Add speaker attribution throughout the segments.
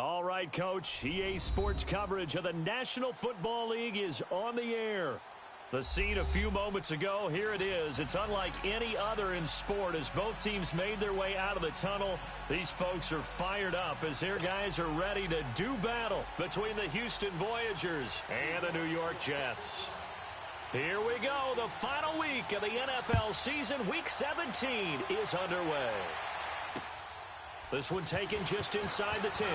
Speaker 1: All right, Coach. EA Sports coverage of the National Football League is on the air. The scene a few moments ago, here it is. It's unlike any other in sport as both teams made their way out of the tunnel. These folks are fired up as their guys are ready to do battle between the Houston Voyagers and the New York Jets. Here we go. The final week of the NFL season. Week 17 is underway. This one taken just inside the 10.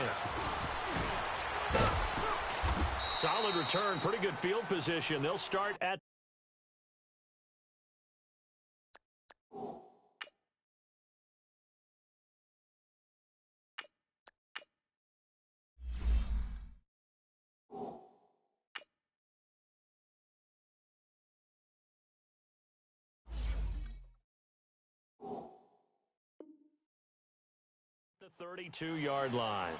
Speaker 1: Solid return, pretty good field position. They'll start at the 32-yard line.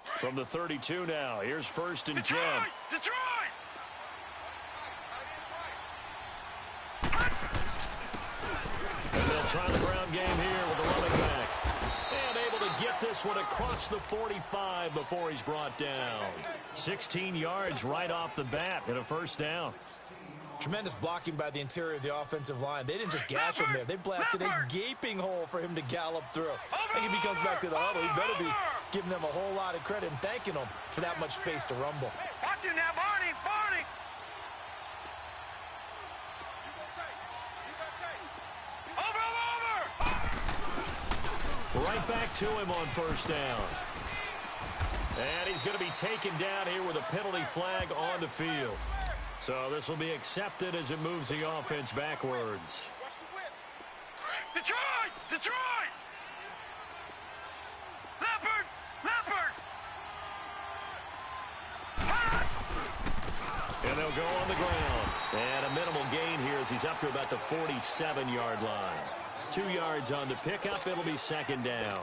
Speaker 1: From the 32 now, here's 1st and 10.
Speaker 2: Detroit!
Speaker 1: And they'll try the ground game here with the running back. And able to get this one across the 45 before he's brought down. 16 yards right off the bat and a 1st down.
Speaker 3: Tremendous blocking by the interior of the offensive line. They didn't just gash him there. They blasted a gaping hole for him to gallop through. I think if he comes back to the huddle, he better be giving them a whole lot of credit and thanking them for that much space to rumble.
Speaker 2: Watch him now, Barney! Barney! Over!
Speaker 1: Right back to him on 1st down. And he's going to be taken down here with a penalty flag on the field. So this will be accepted as it moves the offense backwards.
Speaker 2: Detroit! Detroit! Leopard! Leopard!
Speaker 1: And they'll go on the ground. And a minimal gain here as he's up to about the 47-yard line. 2 yards on the pickup. It'll be 2nd down.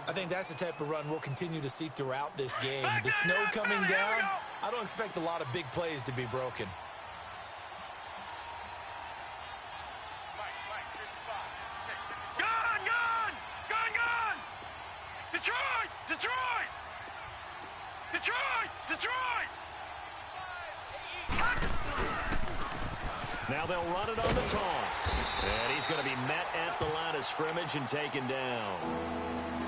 Speaker 3: I think that's the type of run we'll continue to see throughout this game. The snow coming down, I don't expect a lot of big plays to be broken.
Speaker 2: Gun! Gun! Gun! Gun! Detroit! Detroit! Detroit! Detroit!
Speaker 1: Now they'll run it on the toss. And he's going to be met at the line of scrimmage and taken down.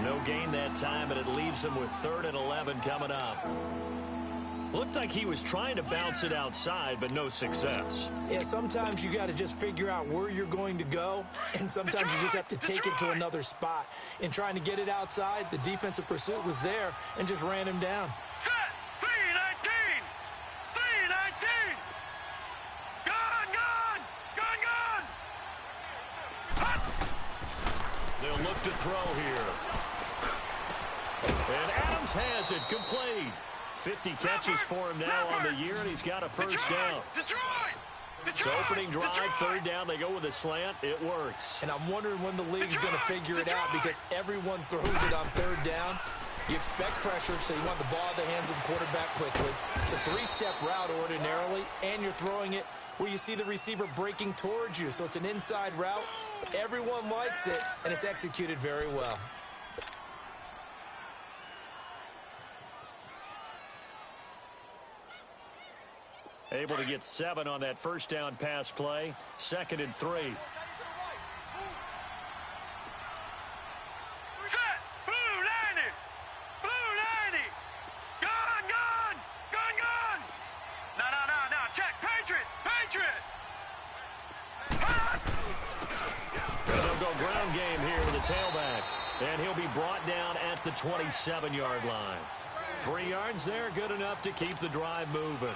Speaker 1: No gain that time, and it leaves him with 3rd and 11 coming up. Looked like he was trying to bounce it outside, but no success.
Speaker 3: Yeah, sometimes you got to just figure out where you're going to go, and sometimes you just have to take it to another spot. In trying to get it outside, the defensive pursuit was there and just ran him down.
Speaker 2: Set! 3-19! 3-19! Gun! Gun! Gun! Gun!
Speaker 1: They'll look to throw here. And Adams has it complete. 50 catches for him now on the year, and he's got a 1st down.
Speaker 2: Detroit!
Speaker 1: So opening drive, 3rd down, they go with a slant. It works.
Speaker 3: And I'm wondering when the league's going to figure it out because everyone throws it on 3rd down. You expect pressure, so you want the ball in the hands of the quarterback quickly. It's a 3-step route ordinarily, and you're throwing it where you see the receiver breaking towards you. So it's an inside route. Everyone likes it, and it's executed very well.
Speaker 1: Able to get 7 on that 1st down pass play. 2nd and 3.
Speaker 2: Set! Blue 90! Blue 90! Gun! Gun! Gun! Gun! No. Check! Patriot! Patriot!
Speaker 1: And they'll go ground game here with the tailback. And he'll be brought down at the 27-yard line. 3 yards there, good enough to keep the drive moving.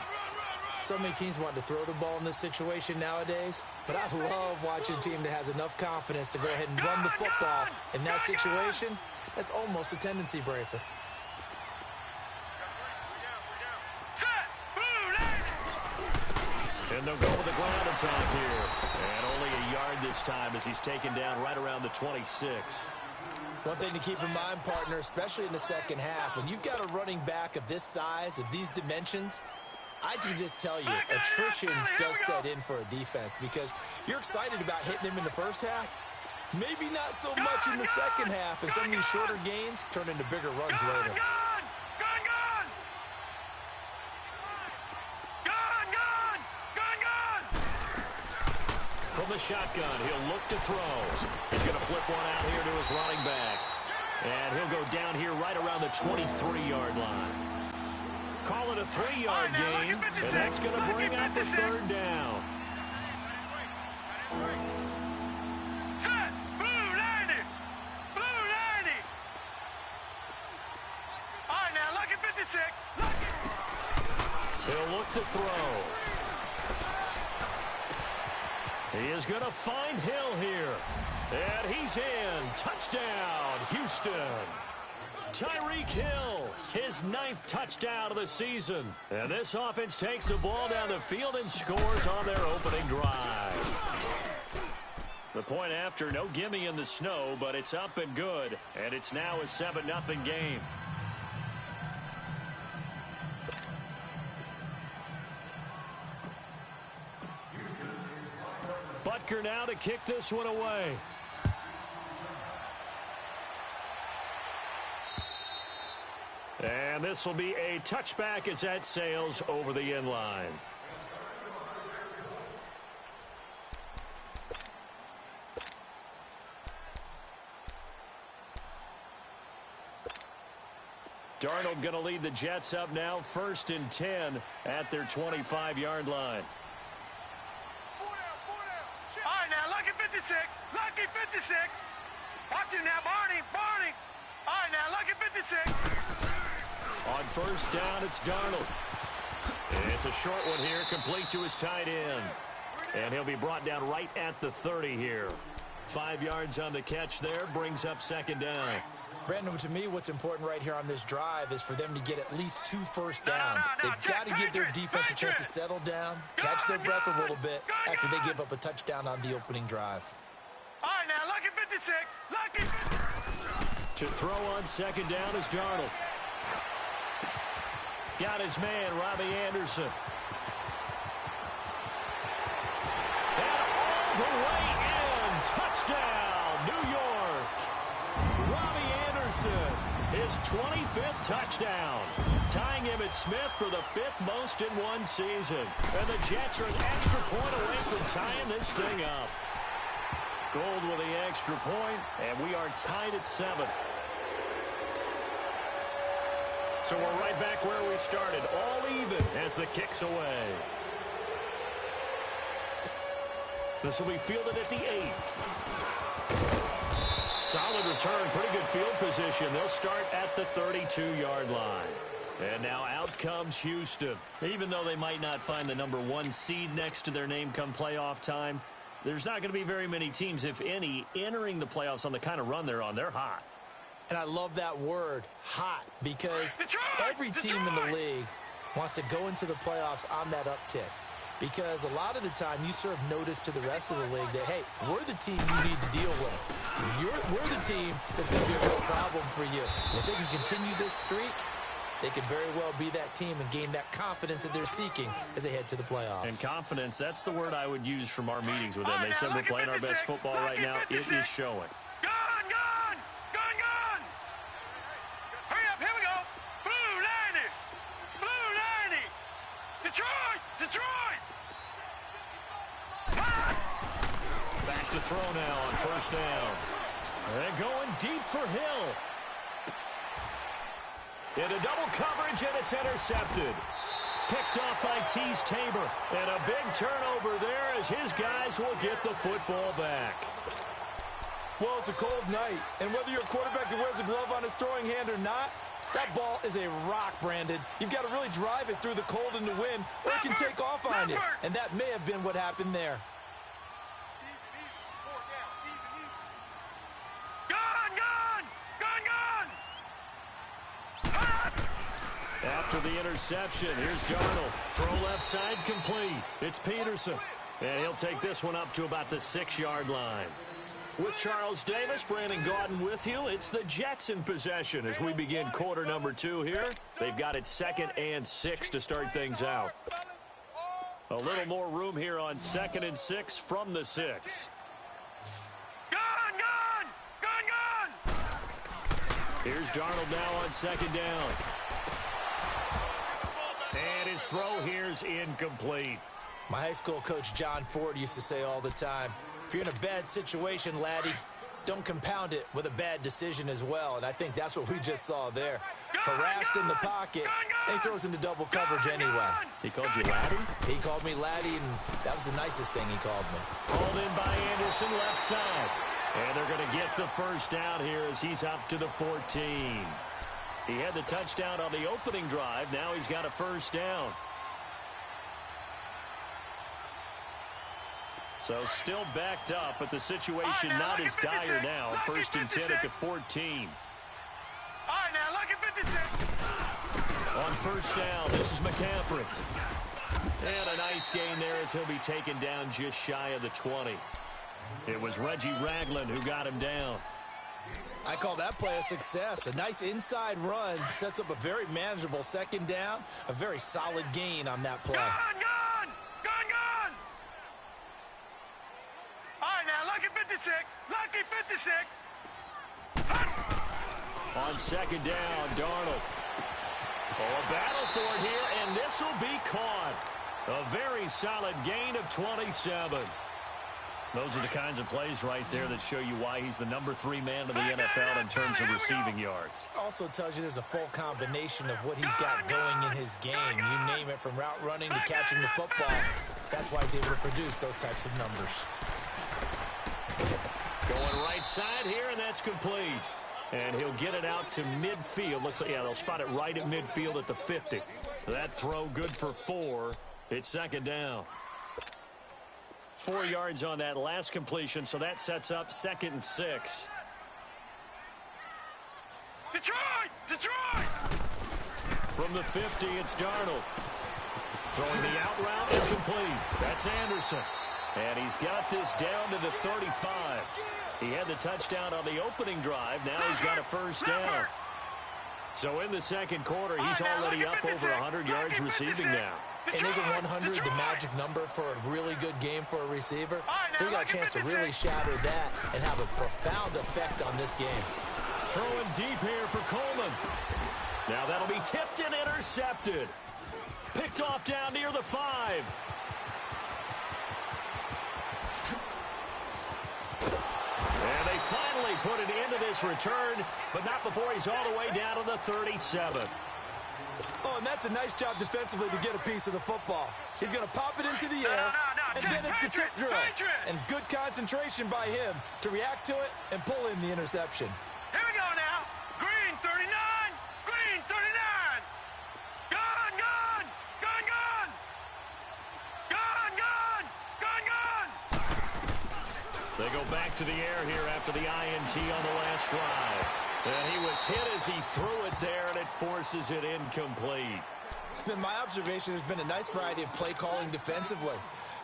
Speaker 3: So many teams want to throw the ball in this situation nowadays, but I love watching a team that has enough confidence to go ahead and run the football. In that situation, that's almost a tendency breaker.
Speaker 2: Set! Blue 90!
Speaker 1: And they'll go with the ground attack here. And only a yard this time as he's taken down right around the 26.
Speaker 3: One thing to keep in mind, partner, especially in the second half, when you've got a running back of this size, of these dimensions, I can just tell you, attrition does set in for a defense because you're excited about hitting him in the first half. Maybe not so much in the second half, and some of these shorter gains turn into bigger runs later.
Speaker 1: From the shotgun, he'll look to throw. He's going to flip one out here to his running back. And he'll go down here right around the 23-yard line. Call it a 3-yard gain, and that's going to bring up the third down.
Speaker 2: Set! Blue 90! Blue 90! All right, now, lucky 56. Lucky!
Speaker 1: He'll look to throw. He is going to find Hill here. And he's in. Touchdown, Houston. Tyreek Hill, his 9th touchdown of the season. And this offense takes the ball down the field and scores on their opening drive. The point after, no gimme in the snow, but it's up and good. And it's now a 7-0 game. Butker now to kick this one away. And this will be a touchback as that sails over the end line. Darnold going to lead the Jets up now, 1st and 10 at their 25-yard line.
Speaker 2: All right, now, lucky 56. Lucky 56. Watch him now, Barney. Barney. All right, now, lucky 56.
Speaker 1: On 1st down, it's Darnold. It's a short one here, complete to his tight end. And he'll be brought down right at the 30 here. 5 yards on the catch there, brings up 2nd down.
Speaker 3: Brandon, to me, what's important right here on this drive is for them to get at least 2 first downs. They've got to give their defense a chance to settle down, catch their breath a little bit after they give up a touchdown on the opening drive.
Speaker 2: All right, now, lucky 56. Lucky 56.
Speaker 1: To throw on 2nd down is Darnold. Got his man, Robbie Anderson. And all the way in. Touchdown, New York. Robbie Anderson, his 25th touchdown. Tying him at Smith for the 5th most in one season. And the Jets are an extra point away from tying this thing up. Gold with the extra point, and we are tied at 7. So we're right back where we started, all even as the kick's away. This will be fielded at the 8. Solid return, pretty good field position. They'll start at the 32-yard line. And now out comes Houston. Even though they might not find the number 1 seed next to their name come playoff time, there's not going to be very many teams, if any, entering the playoffs on the kind of run they're on. They're hot.
Speaker 3: And I love that word, hot, because every team in the league wants to go into the playoffs on that uptick. Because a lot of the time you serve notice to the rest of the league that, hey, we're the team you need to deal with. We're the team that's going to be a real problem for you. And if they can continue this streak, they could very well be that team and gain that confidence that they're seeking as they head to the playoffs.
Speaker 1: And confidence, that's the word I would use from our meetings with them. They said we're playing our best football right now. It is showing. Back to throw now on 1st down. And going deep for Hill. Into double coverage, and it's intercepted. Picked off by Tease Tabor. And a big turnover there as his guys will get the football back.
Speaker 3: Well, it's a cold night, and whether you're a quarterback that wears a glove on his throwing hand or not, that ball is a rock, Brandon. You've got to really drive it through the cold and the wind, or it can take off on you. And that may have been what happened there.
Speaker 1: After the interception, here's Darnold. Throw left side complete. It's Peterson. And he'll take this one up to about the 6-yard line. With Charles Davis, Brandon Gaudin with you. It's the Jets in possession as we begin quarter number 2 here. They've got it 2nd and 6 to start things out. A little more room here on 2nd and 6 from the 6. Here's Darnold now on 2nd down. And his throw here's incomplete.
Speaker 3: My high school coach John Ford used to say all the time, if you're in a bad situation, laddie, don't compound it with a bad decision as well. And I think that's what we just saw there. Harassed in the pocket, and he throws into double coverage anyway.
Speaker 1: He called you laddie?
Speaker 3: He called me laddie, and that was the nicest thing he called me.
Speaker 1: Called in by Anderson, left side. And they're going to get the first down here as he's up to the 14. He had the touchdown on the opening drive. Now he's got a first down. So still backed up, but the situation not as dire now. 1st and 10 at the 14.
Speaker 2: All right, now, look at 56.
Speaker 1: On first down, this is McCaffrey. And a nice gain there as he'll be taken down just shy of the 20. It was Reggie Ragland who got him down.
Speaker 3: I call that play a success. A nice inside run sets up a very manageable 2nd down. A very solid gain on that play.
Speaker 2: Gone! All right, now, lucky 56. Lucky 56.
Speaker 1: On 2nd down, Darnold. Oh, a battle for it here, and this will be caught. A very solid gain of 27. Those are the kinds of plays right there that show you why he's the number 3 man in the NFL in terms of receiving yards.
Speaker 3: Also tells you there's a full combination of what he's got going in his game. You name it, from route running to catching the football. That's why he's able to produce those types of numbers.
Speaker 1: Going right side here, and that's complete. And he'll get it out to midfield. Looks like, yeah, they'll spot it right at midfield at the 50. That throw good for 4. It's 2nd down. 4 yards on that last completion, so that sets up 2nd and 6.
Speaker 2: Detroit!
Speaker 1: From the 50, it's Darnold. Throwing the out route, incomplete. That's Anderson. And he's got this down to the 35. He had the touchdown on the opening drive. Now he's got a first down. So in the 2nd quarter, he's already up over 100 yards receiving now.
Speaker 3: And isn't 100 the magic number for a really good game for a receiver? So he got a chance to really shatter that and have a profound effect on this game.
Speaker 1: Throwing deep here for Coleman. Now that'll be tipped and intercepted. Picked off down near the 5. And they finally put it into this return, but not before he's all the way down to the 37.
Speaker 3: Oh, and that's a nice job defensively to get a piece of the football. He's going to pop it into the air, and then it's the tip drill. And good concentration by him to react to it and pull in the interception.
Speaker 2: Here we go now. Green 39. Green 39. Gone.
Speaker 1: They go back to the air here after the INT on the last drive. And he was hit as he threw it there, and it forces it incomplete.
Speaker 3: It's been my observation there's been a nice variety of play calling defensively.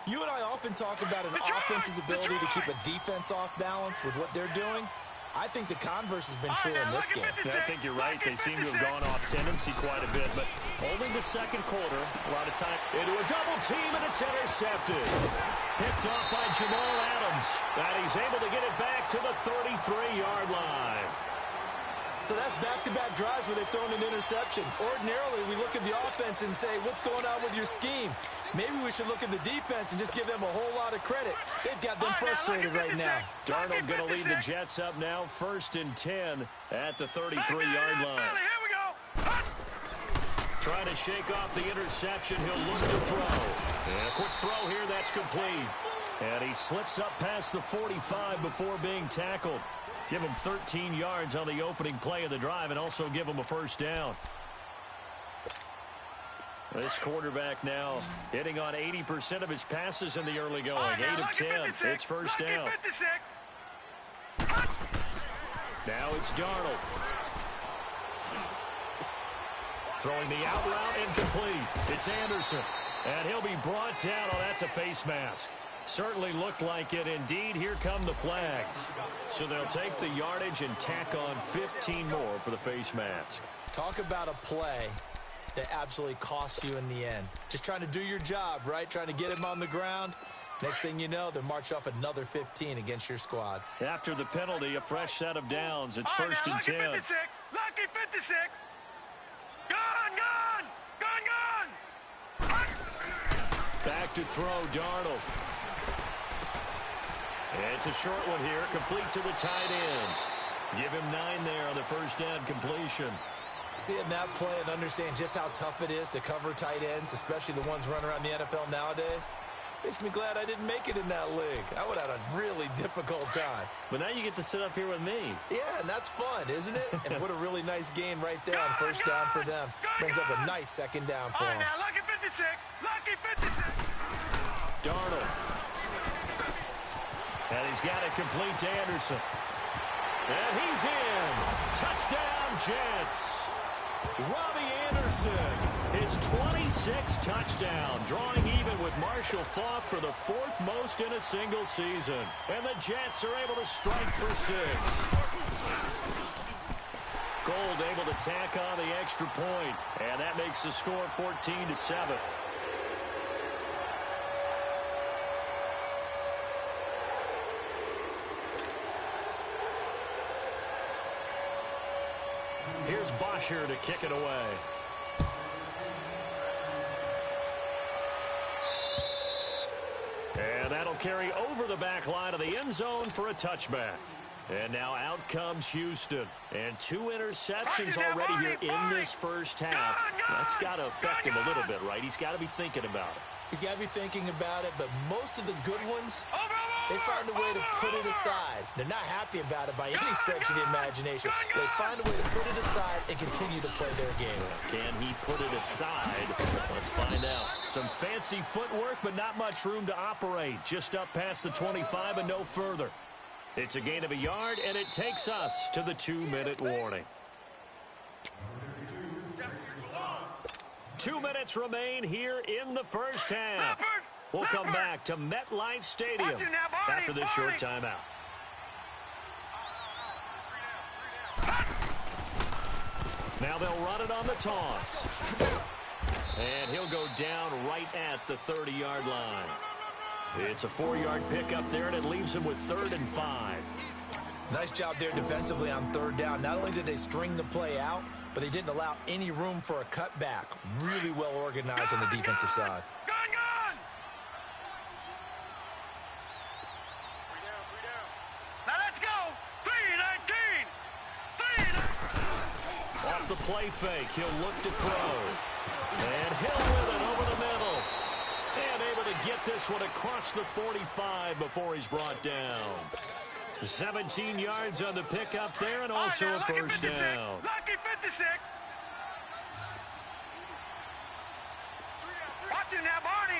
Speaker 3: You and I often talk about an offense's ability to keep a defense off balance with what they're doing. I think the converse has been true in this game.
Speaker 1: Yeah, I think you're right. They seem to have gone off tendency quite a bit, but only the 2nd quarter, a lot of time into a double team, and it's intercepted. Picked off by Jamal Adams, and he's able to get it back to the 33-yard line.
Speaker 3: So that's back-to-back drives where they've thrown an interception. Ordinarily, we look at the offense and say, what's going on with your scheme? Maybe we should look at the defense and just give them a whole lot of credit. They've got them frustrated right now.
Speaker 1: Darnold going to lead the Jets up now, 1st and 10 at the 33-yard line.
Speaker 2: Here we go.
Speaker 1: Trying to shake off the interception. He'll look to throw. And a quick throw here, that's complete. And he slips up past the 45 before being tackled. Give him 13 yards on the opening play of the drive and also give him a first down. This quarterback now hitting on 80% of his passes in the early going. 8 of 10. It's first down. Now it's Darnold. Throwing the out route, incomplete. It's Anderson. And he'll be brought down. Oh, that's a face mask. Certainly looked like it. Indeed, here come the flags. So they'll take the yardage and tack on 15 more for the face mask.
Speaker 3: Talk about a play that absolutely costs you in the end. Just trying to do your job, right? Trying to get him on the ground. Next thing you know, they march off another 15 against your squad.
Speaker 1: After the penalty, a fresh set of downs. It's first and 10.
Speaker 2: Lucky 56. Lucky 56. Gone.
Speaker 1: Back to throw, Darnold. It's a short one here, complete to the tight end. Give him 9 there on the first down completion.
Speaker 3: Seeing that play and understand just how tough it is to cover tight ends, especially the ones running around the NFL nowadays, makes me glad I didn't make it in that league. I would have had a really difficult time.
Speaker 1: But now you get to sit up here with me.
Speaker 3: Yeah, and that's fun, isn't it? And what a really nice gain right there on first down for them. Brings up a nice second down for them.
Speaker 2: Now, lucky 56. Lucky 56.
Speaker 1: Darnold. And he's got it complete to Anderson. And he's in. Touchdown, Jets. Robbie Anderson, his 26th touchdown, drawing even with Marshall Faulk for the 4th most in a single season. And the Jets are able to strike for 6. Gold able to tack on the extra point, and that makes the score 14-7. Here's Bosher to kick it away. And that'll carry over the back line of the end zone for a touchback. And now out comes Houston. And 2 interceptions already here in this first half. That's got to affect him a little bit, right? He's got to be thinking about it.
Speaker 3: He's got to be thinking about it, but most of the good ones, they find a way to put it aside. They're not happy about it by any stretch of the imagination. They find a way to put it aside and continue to play their game.
Speaker 1: Can he put it aside? Let's find out. Some fancy footwork, but not much room to operate. Just up past the 25 and no further. It's a gain of a yard, and it takes us to the 2-minute warning. 2 minutes remain here in the first half. We'll come back to MetLife Stadium after this short timeout. Now they'll run it on the toss. And he'll go down right at the 30-yard line. It's a 4-yard pickup there, and it leaves him with 3rd and 5.
Speaker 3: Nice job there defensively on 3rd down. Not only did they string the play out, but they didn't allow any room for a cutback. Really well organized on the defensive side.
Speaker 2: Gone. Now let's go. 3-19.
Speaker 1: Off the play fake, he'll look to throw. And Hill with it over the middle. And able to get this one across the 45 before he's brought down. 17 yards on the pickup there, and also a first down.
Speaker 2: Lucky 56. Watch him now, Barney.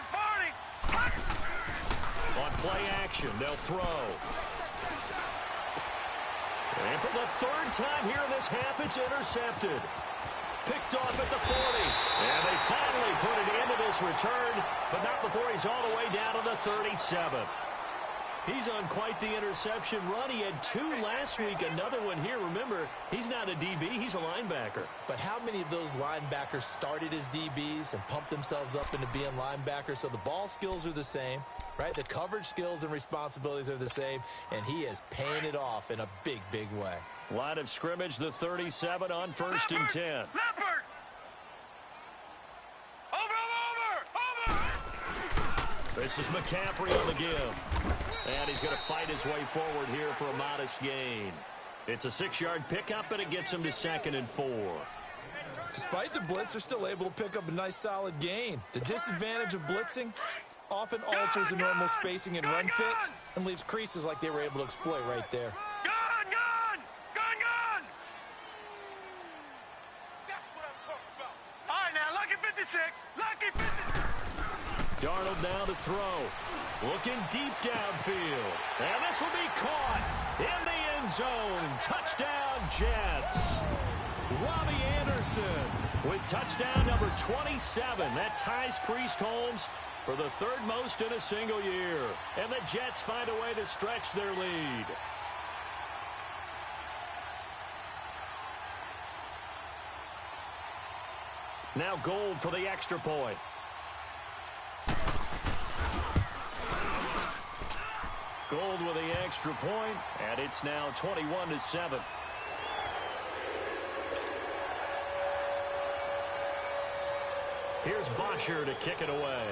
Speaker 1: On play action, they'll throw. And for the 3rd time here in this half, it's intercepted. Picked off at the 40. And they finally put it into this return, but not before he's all the way down to the 37. He's on quite the interception run. He had 2 last week, another one here. Remember, he's not a DB, he's a linebacker.
Speaker 3: But how many of those linebackers started as DBs and pumped themselves up into being linebackers? So the ball skills are the same, right? The coverage skills and responsibilities are the same, and he is paying it off in a big, big way.
Speaker 1: Line of scrimmage, the 37 on 1st and 10.
Speaker 2: Leopard. Over.
Speaker 1: This is McCaffrey on the give. And he's going to fight his way forward here for a modest gain. It's a 6-yard pickup, and it gets him to 2nd and 4.
Speaker 3: Despite the blitz, they're still able to pick up a nice solid gain. The disadvantage of blitzing often alters the normal spacing and run fits and leaves creases like they were able to exploit right there.
Speaker 2: Gone. That's what I'm talking about. All right, now, lucky 56. Lucky 56.
Speaker 1: Darnold now to throw. Looking deep downfield. And this will be caught in the end zone. Touchdown, Jets. Robbie Anderson with touchdown number 27. That ties Priest Holmes for the third most in a single year. And the Jets find a way to stretch their lead. Now Gold for the extra point. Gold with the extra point, and it's now 21-7. Here's Bosher to kick it away.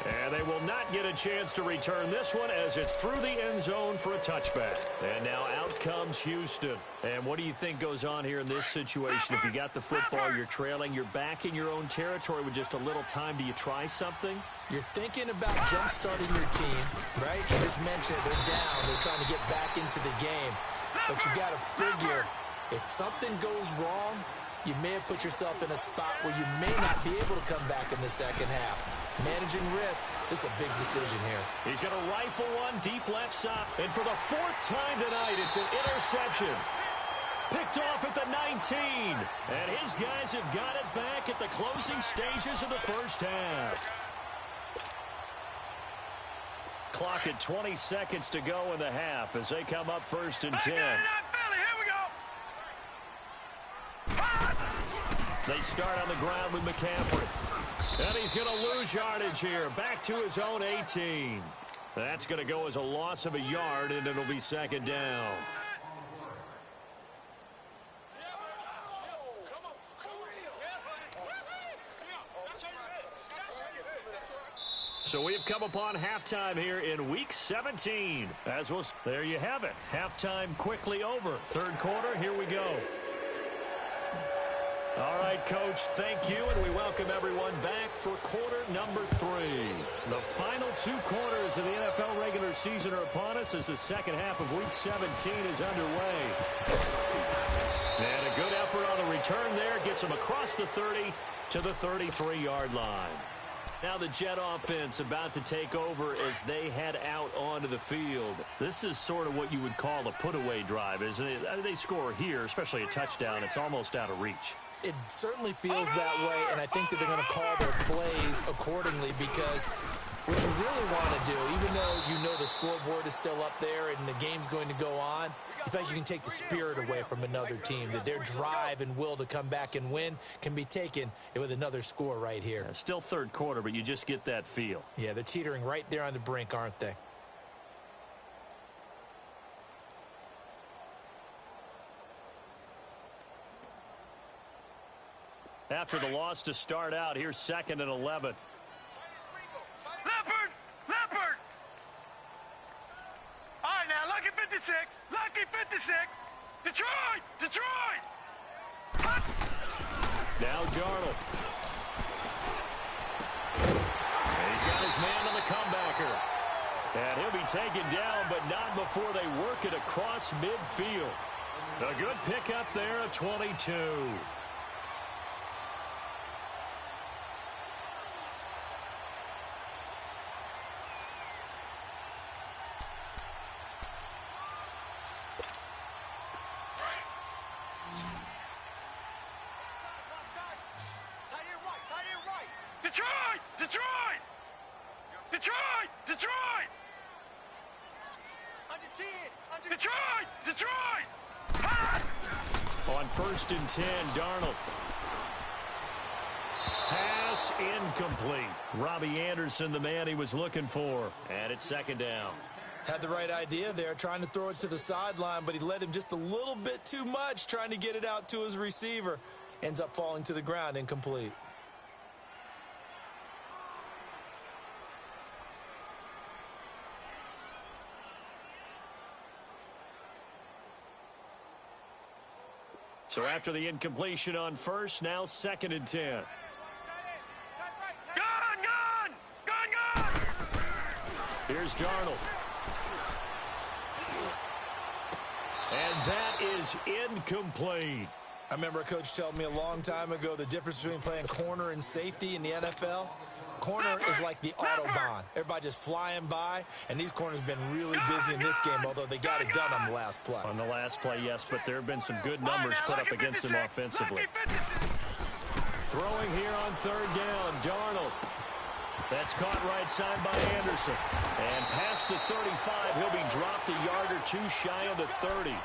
Speaker 1: And they will not get a chance to return this one as it's through the end zone for a touchback. And now out comes Houston. And what do you think goes on here in this situation? If you got the football, you're trailing, you're back in your own territory with just a little time. Do you try something?
Speaker 3: You're thinking about jump-starting your team, right? You just mentioned it. They're down. They're trying to get back into the game. But you got to figure, if something goes wrong, you may have put yourself in a spot where you may not be able to come back in the second half. Managing risk, this is a big decision here.
Speaker 1: He's going to rifle one deep left side. And for the fourth time tonight, it's an interception. Picked off at the 19. And his guys have got it back at the closing stages of the first half. Clock at 20 seconds to go in the half as they come up 1st and 10. They start on the ground with McCaffrey. And he's going to lose yardage here. Back to his own 18. That's going to go as a loss of a yard, and it'll be 2nd down. So we've come upon halftime here in Week 17. There you have it. Halftime quickly over. Third quarter, here we go. All right, Coach, thank you, and we welcome everyone back for quarter number 3. The final 2 quarters of the NFL regular season are upon us as the second half of Week 17 is underway. And a good effort on the return there gets them across the 30 to the 33-yard line. Now the Jet offense about to take over as they head out onto the field. This is sort of what you would call a put-away drive, isn't it? They score here, especially a touchdown. It's almost out of reach.
Speaker 3: It certainly feels that way, and I think that they're going to call their plays accordingly because what you really want to do, even though you know the scoreboard is still up there and the game's going to go on, you feel like you can take the spirit away from another team, that their drive and will to come back and win can be taken with another score right here.
Speaker 1: Yeah, still third quarter, but you just get that feel.
Speaker 3: Yeah, they're teetering right there on the brink, aren't they?
Speaker 1: After the loss to start out, here's 2nd and 11.
Speaker 2: Leopard! All right, now, lucky 56. Lucky 56. Detroit!
Speaker 1: Now Darnold. And he's got his man on the comebacker. And he'll be taken down, but not before they work it across midfield. A good pickup there, a 22.
Speaker 2: Detroit!
Speaker 1: On 1st and 10, Darnold. Pass incomplete. Robbie Anderson, the man he was looking for. And it's 2nd down.
Speaker 3: Had the right idea there, trying to throw it to the sideline, but he led him just a little bit too much, trying to get it out to his receiver. Ends up falling to the ground, incomplete.
Speaker 1: So after the incompletion on 1st, now 2nd and 10.
Speaker 2: Gone!
Speaker 1: Here's Darnold. And that is incomplete.
Speaker 3: I remember a coach telling me a long time ago the difference between playing corner and safety in the NFL. Corner is like the Autobahn. Everybody just flying by, and these corners have been really busy in this game, although they got it done on the last play.
Speaker 1: On the last play, yes, but there have been some good numbers put up against them offensively. Throwing here on third down, Darnold. That's caught right side by Anderson. And past the 35, he'll be dropped a yard or two shy of the 30.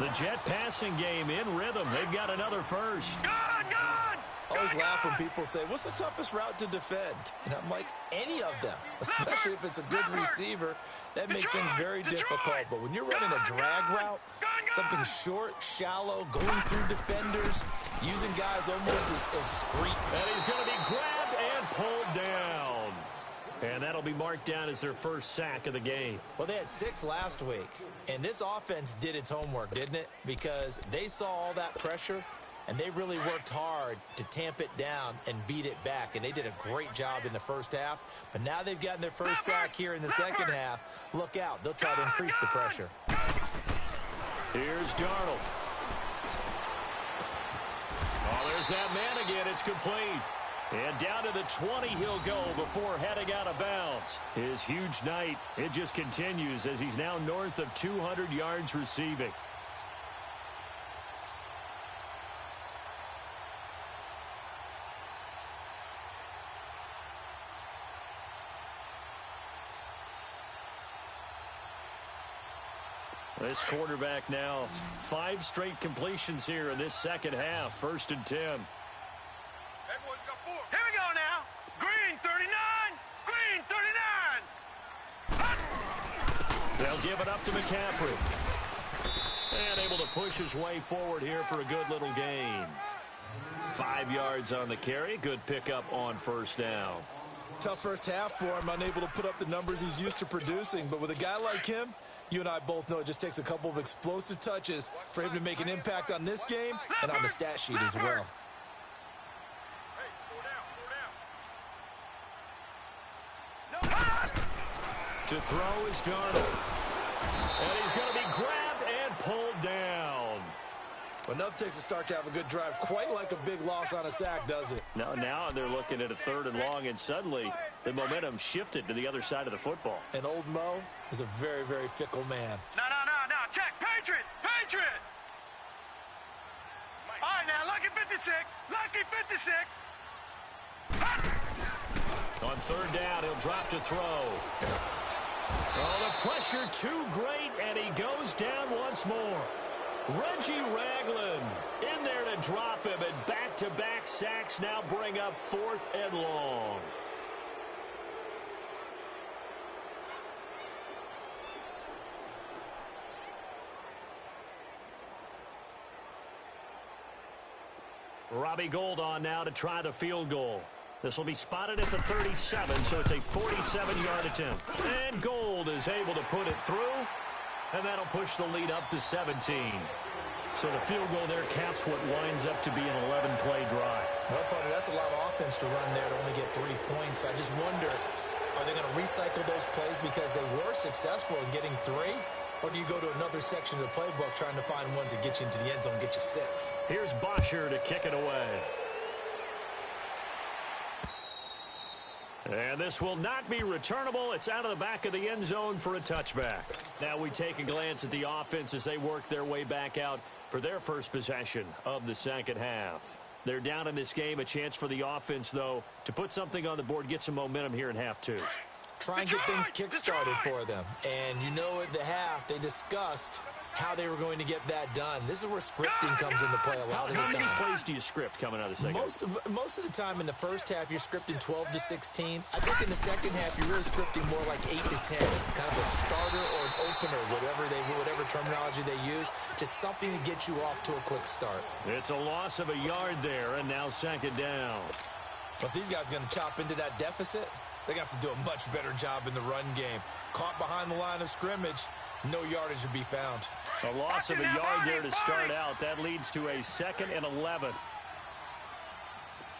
Speaker 1: The Jet passing game in rhythm. They've got another first.
Speaker 3: I always laugh when people say, what's the toughest route to defend? And I'm like, any of them, especially if it's a good receiver. That makes things very difficult. But when you're running a drag route, something short, shallow, going through defenders, using guys almost as screen.
Speaker 1: And he's going to be grabbed and pulled down. And that'll be marked down as their first sack of the game.
Speaker 3: Well, they had 6 last week. And this offense did its homework, didn't it? Because they saw all that pressure, and they really worked hard to tamp it down and beat it back. And they did a great job in the first half. But now they've gotten their first sack here in the second half. Look out. They'll try to increase the pressure.
Speaker 1: Here's Darnold. Oh, there's that man again. It's complete. And down to the 20 he'll go before heading out of bounds. His huge night, it just continues as he's now north of 200 yards receiving. This quarterback now 5 straight completions here in this second half. 1st and 10.
Speaker 2: Here we go now. Green 39. Green 39.
Speaker 1: They'll give it up to McCaffrey. And able to push his way forward here for a good little gain. 5 yards on the carry. Good pickup on first down.
Speaker 3: Tough first half for him, unable to put up the numbers he's used to producing. But with a guy like him, you and I both know it just takes a couple of explosive touches for him to make an impact on this game and on the stat sheet as well.
Speaker 1: To throw is Darnold. And he's going to be grabbed and pulled down.
Speaker 3: Enough takes a start to have a good drive. Quite like a big loss on a sack, does it?
Speaker 1: Now they're looking at a 3rd and long, and suddenly the momentum shifted to the other side of the football.
Speaker 3: And old Mo is a very, very fickle man.
Speaker 2: No. Check. Patriot. All right, now, lucky 56. Lucky 56.
Speaker 1: On 3rd down, he'll drop to throw. Oh, the pressure too great, and he goes down once more. Reggie Ragland in there to drop him, and back-to-back sacks now bring up 4th and long. Robbie Gould on now to try the field goal. This will be spotted at the 37, so it's a 47-yard attempt. And Gould is able to put it through, and that'll push the lead up to 17. So the field goal there caps what winds up to be an 11-play drive.
Speaker 3: Well, partner, that's a lot of offense to run there to only get 3 points. I just wonder, are they going to recycle those plays because they were successful in getting 3? Or do you go to another section of the playbook trying to find ones that get you into the end zone and get you 6?
Speaker 1: Here's Bosher to kick it away. And this will not be returnable. It's out of the back of the end zone for a touchback. Now we take a glance at the offense as they work their way back out for their first possession of the second half. They're down in this game. A chance for the offense, though, to put something on the board, get some momentum here in half 2.
Speaker 3: Try and get things kick-started for them. And you know at the half, they discussed how they were going to get that done. This is where scripting comes into play a lot of the time.
Speaker 1: How many plays do you script coming out of the second half?
Speaker 3: Most of the time in the first half, you're scripting 12 to 16. I think in the second half, you're really scripting more like 8 to 10. Kind of a starter or an opener, whatever terminology they use. Just something to get you off to a quick start.
Speaker 1: It's a loss of a yard there, and now 2nd down.
Speaker 3: But these guys are going to chop into that deficit. They're going to have to do a much better job in the run game. Caught behind the line of scrimmage, no yardage to be found.
Speaker 1: A loss of a yard there to start out. That leads to a 2nd and 11.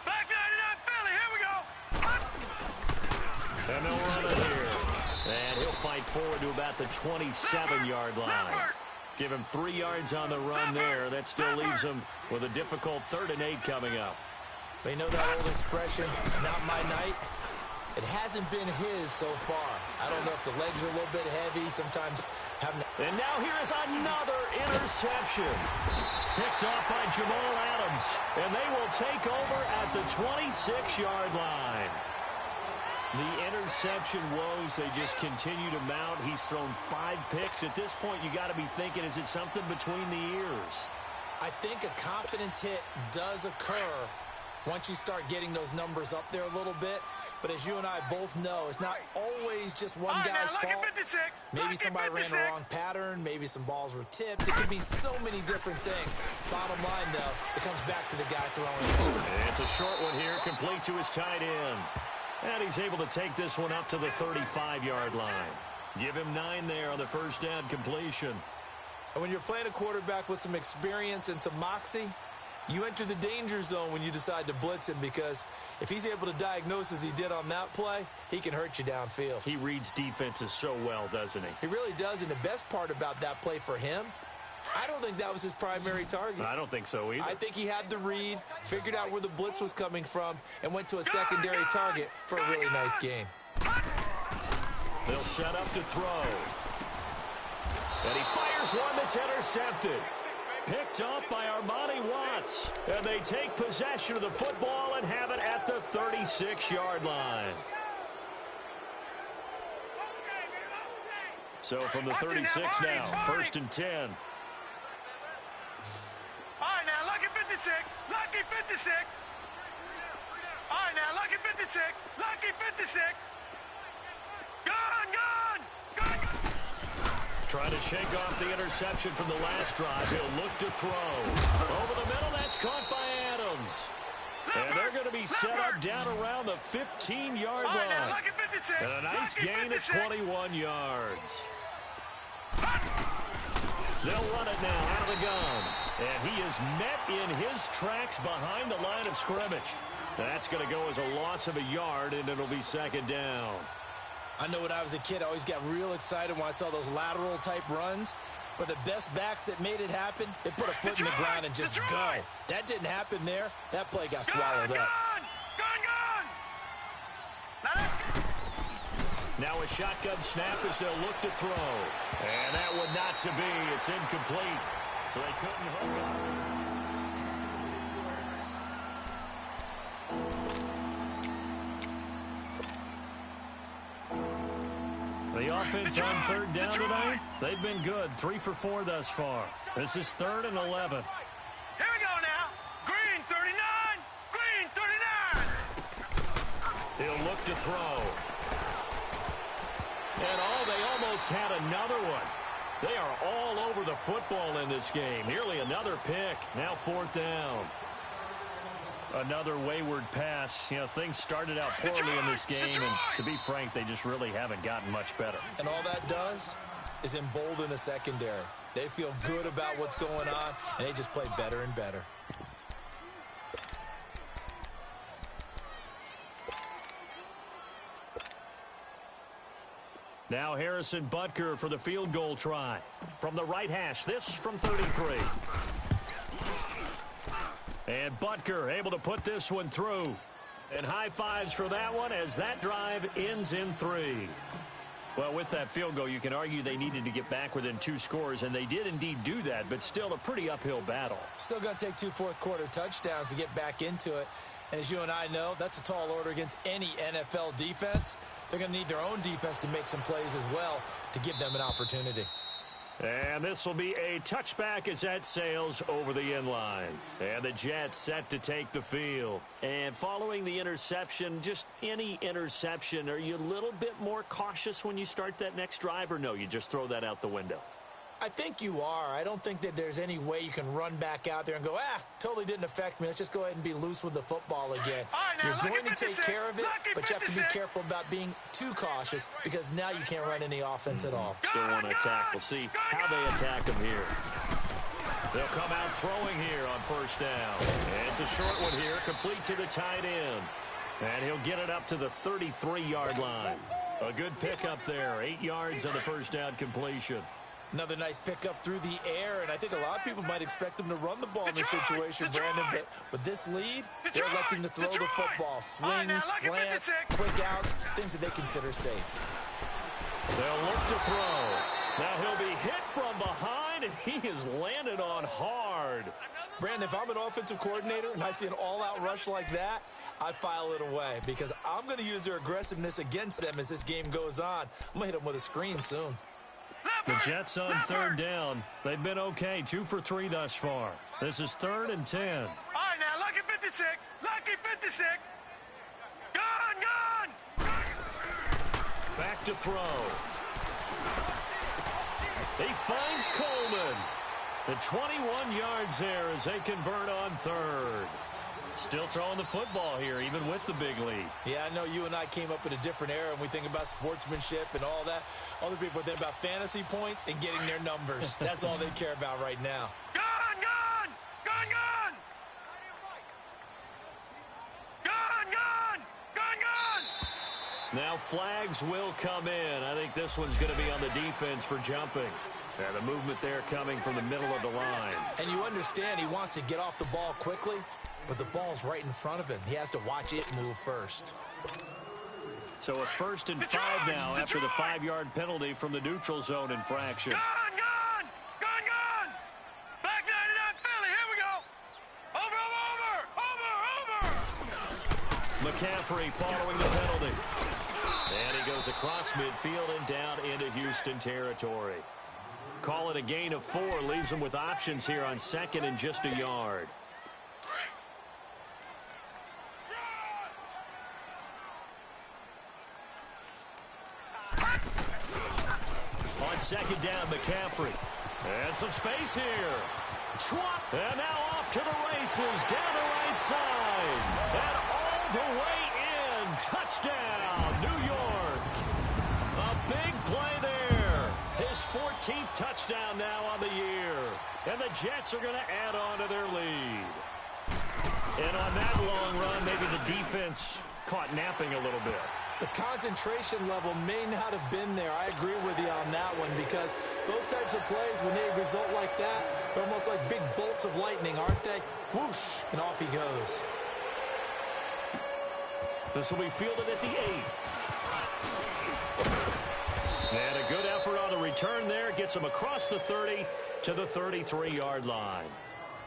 Speaker 2: Back 99 Philly, here we go.
Speaker 1: And they'll run it here. And he'll fight forward to about the 27-yard line. Give him 3 yards on the run there. That still leaves him with a difficult 3rd and 8 coming up.
Speaker 3: They know that old expression, it's not my night. It hasn't been his so far. I don't know if the legs are a little bit heavy, sometimes having...
Speaker 1: And now here is another interception. Picked off by Jamal Adams. And they will take over at the 26-yard line. The interception woes, they just continue to mount. He's thrown 5 picks. At this point, you got to be thinking, is it something between the ears?
Speaker 3: I think a confidence hit does occur once you start getting those numbers up there a little bit. But as you and I both know, it's not always just one guy's fault. Maybe somebody ran the wrong pattern. Maybe some balls were tipped. It could be so many different things. Bottom line, though, it comes back to the guy throwing it.
Speaker 1: It's a short one here, complete to his tight end. And he's able to take this one up to the 35-yard line. Give him 9 there on the first down completion.
Speaker 3: And when you're playing a quarterback with some experience and some moxie, you enter the danger zone when you decide to blitz him, because if he's able to diagnose as he did on that play, he can hurt you downfield.
Speaker 1: He reads defenses so well, doesn't he?
Speaker 3: He really does, and the best part about that play for him, I don't think that was his primary target.
Speaker 1: I don't think so either.
Speaker 3: I think he had the read, figured out where the blitz was coming from, and went to a secondary target for a really nice gain.
Speaker 1: They'll set up to throw. And he fires one that's intercepted. Picked up by Armani Watts. And they take possession of the football and have it at the 36-yard line. So from the 36 now, 1st and 10.
Speaker 2: All right, now, lucky 56. Lucky 56. All right, now, lucky 56. Lucky 56. Gone, gone. Gone, gone.
Speaker 1: Trying to shake off the interception from the last drive. He'll look to throw. Over the middle, that's caught by Adams. And they're going to be set up down around the 15-yard line. And a nice gain of 21 yards. They'll run it now out of the gun. And he is met in his tracks behind the line of scrimmage. That's going to go as a loss of a yard, and it'll be 2nd down.
Speaker 3: I know when I was a kid, I always got real excited when I saw those lateral-type runs. But the best backs that made it happen, they put a foot in the ground and just go. That didn't happen there. That play got swallowed up.
Speaker 1: Now a shotgun snap as they'll look to throw. And that one not to be. It's incomplete. So they couldn't hook up. The offense on 3rd down tonight, they've been good. 3 for 4 thus far. This is 3rd and 11.
Speaker 2: Here we go now. Green 39. Green 39.
Speaker 1: He'll look to throw. And they almost had another one. They are all over the football in this game. Nearly another pick. Now 4th down. Another wayward pass. You know, things started out poorly in this game, and to be frank, they just really haven't gotten much better.
Speaker 3: And all that does is embolden a secondary. They feel good about what's going on, and they just play better and better.
Speaker 1: Now Harrison Butker for the field goal try. From the right hash, this from 33. And Butker able to put this one through. And high fives for that one as that drive ends in 3. Well, with that field goal, you can argue they needed to get back within 2 scores, and they did indeed do that, but still a pretty uphill battle.
Speaker 3: Still going to take 2 fourth-quarter touchdowns to get back into it. And as you and I know, that's a tall order against any NFL defense. They're going to need their own defense to make some plays as well to give them an opportunity.
Speaker 1: And this will be a touchback as that sails over the end line. And the Jets set to take the field. And following the interception, just any interception, are you a little bit more cautious when you start that next drive, or no, you just throw that out the window?
Speaker 3: I think you are. I don't think that there's any way you can run back out there and go, totally didn't affect me. Let's just go ahead and be loose with the football again. You're going to take care of it, but you have to be careful about being too cautious, because now you can't run any offense at all.
Speaker 1: Still want to attack. We'll see how they attack them here. They'll come out throwing here on 1st down. And it's a short one here, complete to the tight end. And he'll get it up to the 33-yard line. A good pickup there, 8 yards on the 1st down completion.
Speaker 3: Another nice pickup through the air, and I think a lot of people might expect him to run the ball in this situation, Brandon, but with this lead, they're electing to throw the football. Swings, slants, quick outs, things that they consider safe.
Speaker 1: They'll look to throw. Now he'll be hit from behind, and he is landed on hard.
Speaker 3: Brandon, if I'm an offensive coordinator and I see an all-out rush like that, I file it away because I'm going to use their aggressiveness against them as this game goes on. I'm going to hit them with a screen soon.
Speaker 1: The Jets on third down. They've been okay, 2 for 3 thus far. This is 3rd and 10.
Speaker 2: All right, now, lucky 56. Lucky 56. Gone.
Speaker 1: Back to throw. He finds Coleman. The 21 yards there as they convert on third. Still throwing the football here, even with the big lead.
Speaker 3: Yeah, I know you and I came up in a different era, and we think about sportsmanship and all that. Other people think about fantasy points and getting their numbers. That's all they care about right now.
Speaker 2: Gone.
Speaker 1: Now flags will come in. I think this one's going to be on the defense for jumping. Yeah, the movement there coming from the middle of the line.
Speaker 3: And you understand he wants to get off the ball quickly, but the ball's right in front of him. He has to watch it move first.
Speaker 1: So a 1st and 5 now after the 5-yard penalty from the neutral zone infraction.
Speaker 2: Gone. Back 99 Philly. Here we go. Over.
Speaker 1: McCaffrey following the penalty. And he goes across midfield and down into Houston territory. Call it a gain of 4. Leaves them with options here on 2nd and just a yard. On 2nd down, McCaffrey. And some space here. Schwab. And now off to the races down the right side. And all the way in. Touchdown, New York. A big play there. His 14th touchdown now on the year. And the Jets are going to add on to their lead. And on that long run, maybe the defense caught napping a little bit.
Speaker 3: The concentration level may not have been there. I agree with you on that one because those types of plays, when they result like that, they're almost like big bolts of lightning, aren't they? Whoosh, and off he goes.
Speaker 1: This will be fielded at the 8. And a good effort on the return there. Gets him across the 30 to the 33-yard line.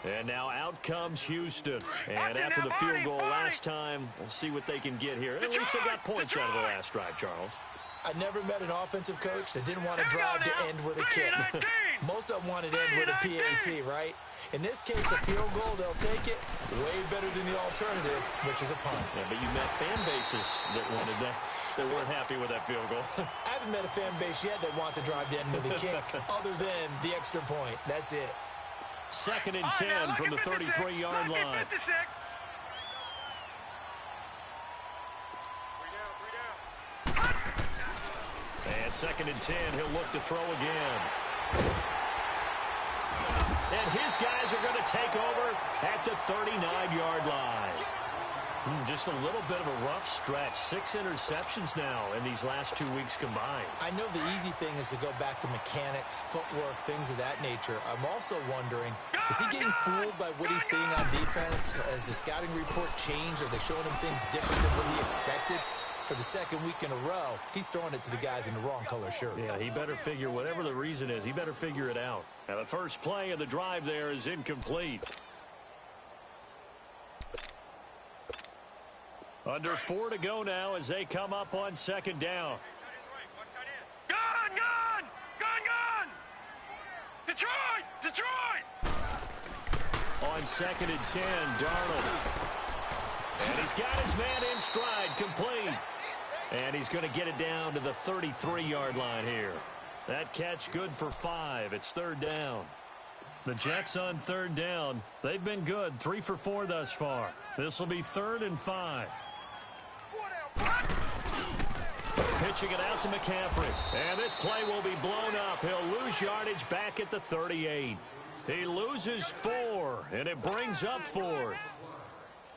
Speaker 1: And now out comes Houston. And after the field goal last time, we'll see what they can get here. At least they got points out of the last drive, Charles.
Speaker 3: I never met an offensive coach that didn't want to drive to end with a kick. Most of them wanted to end with a PAT, right? In this case, a field goal, they'll take it. Way better than the alternative, which is a punt.
Speaker 1: Yeah, but you met fan bases that wanted that. They weren't happy with that field goal.
Speaker 3: I haven't met a fan base yet that wants to drive to end with a kick, other than the extra point. That's it.
Speaker 1: 2nd and 10 from the 33-yard line. And 2nd and 10, he'll look to throw again. And his guys are going to take over at the 39-yard line. Just a little bit of a rough stretch. 6 interceptions now in these last 2 weeks combined.
Speaker 3: I know the easy thing is to go back to mechanics, footwork, things of that nature. I'm also wondering, is he getting fooled by what he's seeing on defense? Has the scouting report changed? Are they showing him things different than what he expected? For the 2nd week in a row, he's throwing it to the guys in the wrong color shirts.
Speaker 1: Yeah, he better figure, whatever the reason is, he better figure it out. Now, the first play of the drive there is incomplete. Under 4 to go now as they come up on 2nd down.
Speaker 2: Gone! Detroit!
Speaker 1: On 2nd and 10, Darnold. And he's got his man in stride, complete. And he's going to get it down to the 33-yard line here. That catch good for 5. It's 3rd down. The Jets on 3rd down. They've been good, 3 for 4 thus far. This will be 3rd and 5. Pitching it out to McCaffrey. And this play will be blown up. He'll lose yardage back at the 38. He loses 4, and it brings up 4th.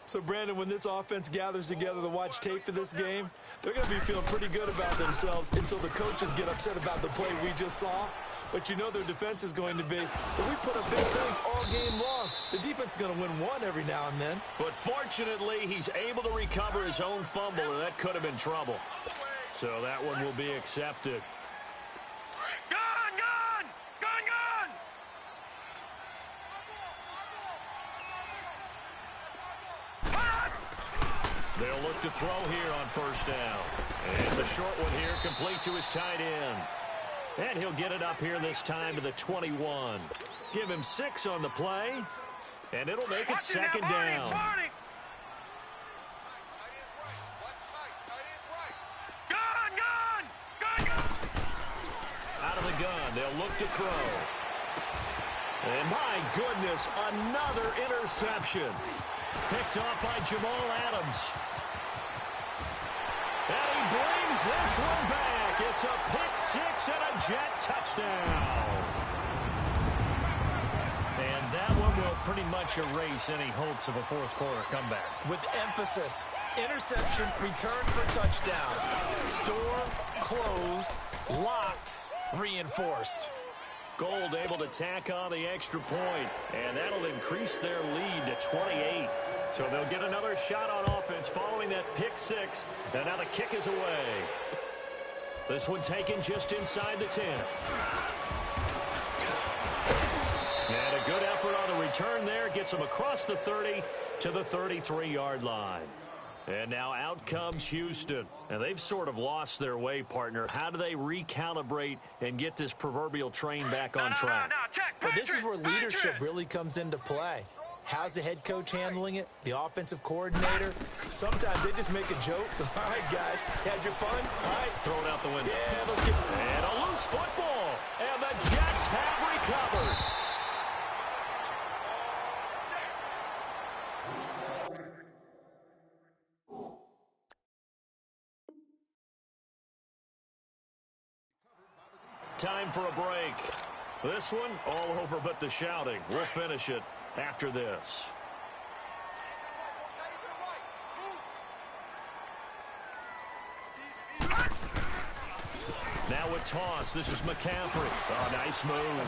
Speaker 3: So, Brandon, when this offense gathers together to watch tape for this game, they're going to be feeling pretty good about themselves until the coaches get upset about the play we just saw. but you know their defense is going to be. If we put up big points all game long, the defense is going to win one every now and then.
Speaker 1: But fortunately, he's able to recover his own fumble, and that could have been trouble. So that one will be accepted. They'll look to throw here on first down. And it's a short one here, complete to his tight end. And he'll get it up here this time to the 21. Give him 6 on the play, and it'll make it second down. Out of the gun, they'll look to throw. And my goodness, another interception. Picked off by Jamal Adams. And he brings this one back. It's a pick 6 and a Jet touchdown. And that one will pretty much erase any hopes of a fourth quarter comeback.
Speaker 3: With emphasis, interception, return for touchdown. Door closed, locked, reinforced.
Speaker 1: Gold able to tack on the extra point, and that'll increase their lead to 28. So they'll get another shot on offense following that pick 6, and now the kick is away. This one taken just inside the 10. And a good effort on the return there gets them across the 30 to the 33-yard line. And now out comes Houston. And they've sort of lost their way, partner. How do they recalibrate and get this proverbial train back on track?
Speaker 3: But this is where leadership really comes into play. How's the head coach handling it? The offensive coordinator? Sometimes they just make a joke. All right, guys, had your fun? All right.
Speaker 1: Throw it out the window.
Speaker 3: Yeah, let's get...
Speaker 1: And a loose football. And the Jets have recovered. Time for a break. This one, all over but the shouting. We'll finish it after this. Now a toss. This is McCaffrey. Oh, nice move.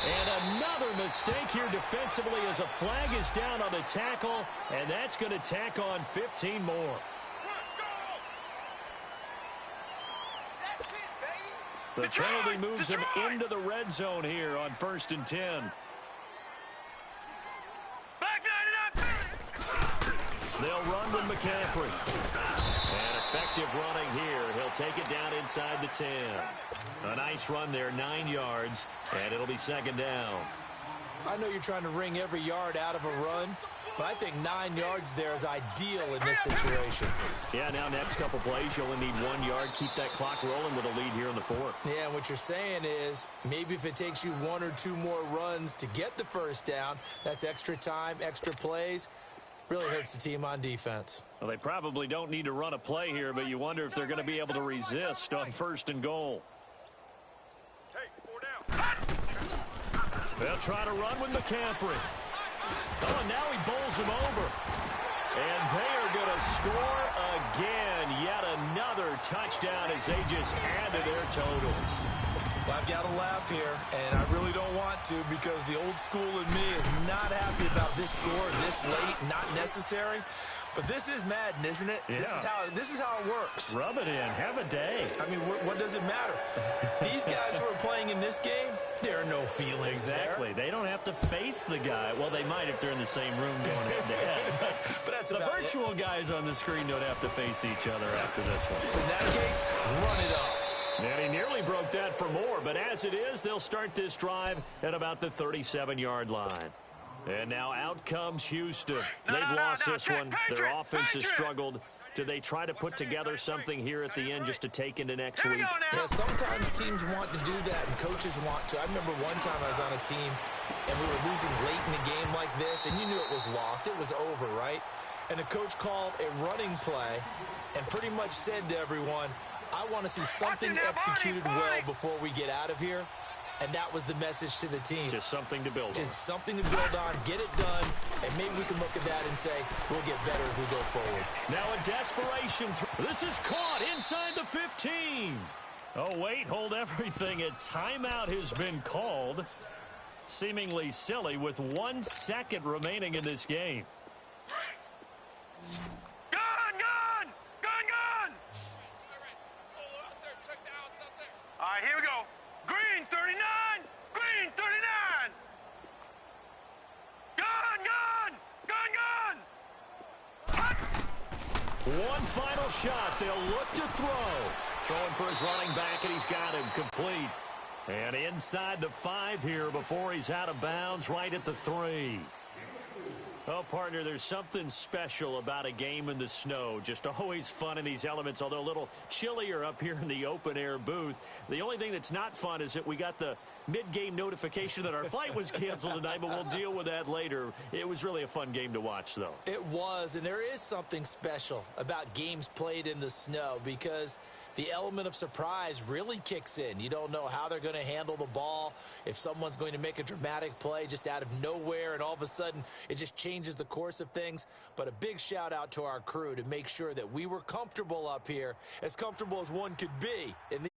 Speaker 1: And another mistake here defensively as a flag is down on the tackle, and that's going to tack on 15 more. The penalty moves him into the red zone here on 1st and 10. They'll run with McCaffrey. And effective running here. He'll take it down inside the 10. A nice run there, 9 yards, and it'll be second down.
Speaker 3: I know you're trying to wring every yard out of a run, but I think 9 yards there is ideal in this situation.
Speaker 1: Yeah, now next couple plays, you'll only need 1 yard. Keep that clock rolling with a lead here in the 4th.
Speaker 3: Yeah, and what you're saying is maybe if it takes you 1 or 2 more runs to get the first down, that's extra time, extra plays. Really hurts the team on defense.
Speaker 1: Well, they probably don't need to run a play here, but you wonder if they're going to be able to resist on 1st and goal. They'll try to run with McCaffrey. Oh, and now he bowls him over. And they are going to score again. Yet another touchdown as they just add to their totals.
Speaker 3: Well, I've got to laugh here, and I really don't want to because the old school in me is not happy about this score this late, not necessary. But this is Madden, isn't it?
Speaker 1: Yeah.
Speaker 3: This is how it works.
Speaker 1: Rub it in. Have a day.
Speaker 3: I mean, what does it matter? These guys who are playing in this game, there are no feelings
Speaker 1: exactly.
Speaker 3: there.
Speaker 1: They don't have to face the guy. Well, they might if they're in the same room going head-to-head.
Speaker 3: But that's
Speaker 1: the virtual guys on the screen don't have to face each other after this one.
Speaker 3: In that case, run it up.
Speaker 1: And he nearly broke that for more, but as it is, they'll start this drive at about the 37-yard line. And now out comes Houston. They've lost this one. Their offense has struggled. Do they try to put together something here at the end just to take into next week?
Speaker 3: Yeah, sometimes teams want to do that, and coaches want to. I remember one time I was on a team, and we were losing late in the game like this, and you knew it was lost. It was over, right? And the coach called a running play and pretty much said to everyone, I want to see something executed well before we get out of here. And that was the message to the team.
Speaker 1: Just something to build on.
Speaker 3: Just something to build on, get it done, and maybe we can look at that and say, we'll get better as we go forward.
Speaker 1: Now a desperation. This is caught inside the 15. Oh, wait, hold everything. A timeout has been called. Seemingly silly with 1 second remaining in this game.
Speaker 2: Gun! All right, here we go. Green 39! Green 39! Gun! Hot!
Speaker 1: One final shot. They'll look to throw. Throwing for his running back, and he's got him complete. And inside the 5 here before he's out of bounds, right at the 3. Oh, partner, there's something special about a game in the snow. Just always fun in these elements, although a little chillier up here in the open-air booth. The only thing that's not fun is that we got the mid-game notification that our flight was canceled tonight, but we'll deal with that later. It was really a fun game to watch, though.
Speaker 3: It was, and there is something special about games played in the snow because the element of surprise really kicks in. You don't know how they're going to handle the ball, if someone's going to make a dramatic play just out of nowhere, and all of a sudden it just changes the course of things. But a big shout out to our crew to make sure that we were comfortable up here, as comfortable as one could be in the